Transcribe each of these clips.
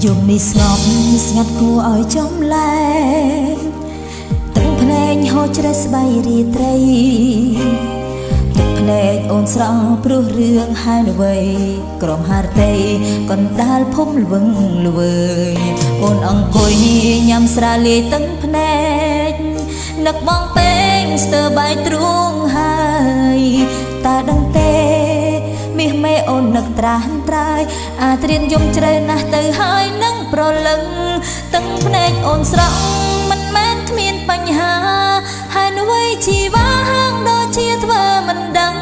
យមនេះស្ងប់ស្ងាត់គួរឲ្យចំលែងទឹកភ្នែកហូរជ្រេះស្បៃរាត្រីទឹកភ្នែកអូនស្រង់ព្រោះរឿងហើយអ្វីក្រុមហារតីកណ្ដាលភូមិល្វឹងល្វើយអូនអង្គុយញ៉ាំស្រាលាយទឹកភ្នែកនឹកបងពេងស្ទើរបាយទ្រូងហើយតើដឹងទេមាសមេអូននឹកត្រាស់ត្រាយអាត្រៀនយំជ្រៅណាស់ទៅហើយនឹងប្រលឹងទឹកភ្នែកអូនស្រង់មិនមែនគ្មានបញ្ហាហើយអ្វីជីវ៉ាហាងដូចជាធ្វើមិនដឹង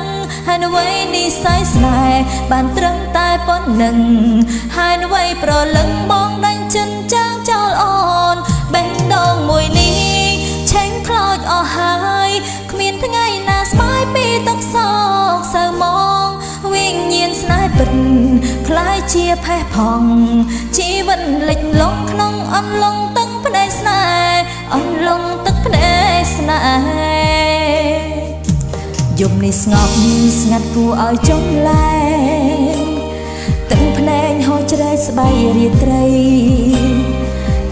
ហើយអ្វីនិស្ស័យស្នេហ៍បានត្រឹមតែប៉ុណ្្នឹងហើយអ្វីប្រលឹងបងដាញ់ចិនចាងចោលអូនបេះដូងមួយនេះឆេងខ្លោចអស់ហើយគ្មានថ្ងៃណាស្បើយពីទឹកសោកសៅមកវិញ្ញាណស្នេហ៍ពិតคล้ายជាផេះផង់ជីវិតលិចលង់ក្នុងអន្លង់ទឹកភ្នែកស្នេហ៍អន្លង់ទឹកភ្នែកស្នេហ៍យប់នេះស្ងប់ស្ងាត់គួរឲ្យចំលែងទឹកភ្នែកហូរជ្រែកស្បៃរាត្រី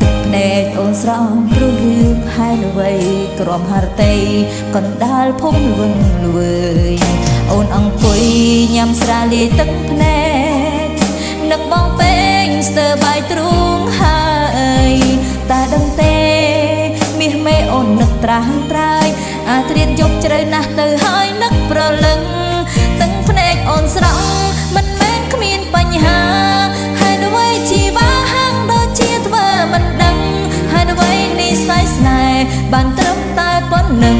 ទឹកភ្នែកអូនស្រង់ព្រោះរឿងហើយអ្វីក្រុមហារតីកណ្ដាលភូមិល្វឹងល្វើយអូនអង្គុយញ៉ាំស្រាលាយទឹកភ្នែកនឹកបងពេងស្ទើរបាយទ្រូងហើយតើដឹងទេមាសមេអូននឹកត្រាស់ត្រាយអាត្រៀនយប់ជ្រៅណាស់ទៅហើយនឹកប្រលឹងទឹកភ្នែកអូនស្រង់មិនមែនគ្មានបញ្ហាហើយអ្វីជីវ៉ាហាងដូចជាធ្វើមិនដឹងហើយអ្វីនិស្ស័យស្នេហ៍បានត្រឹមតែប៉ុណ្្នឹង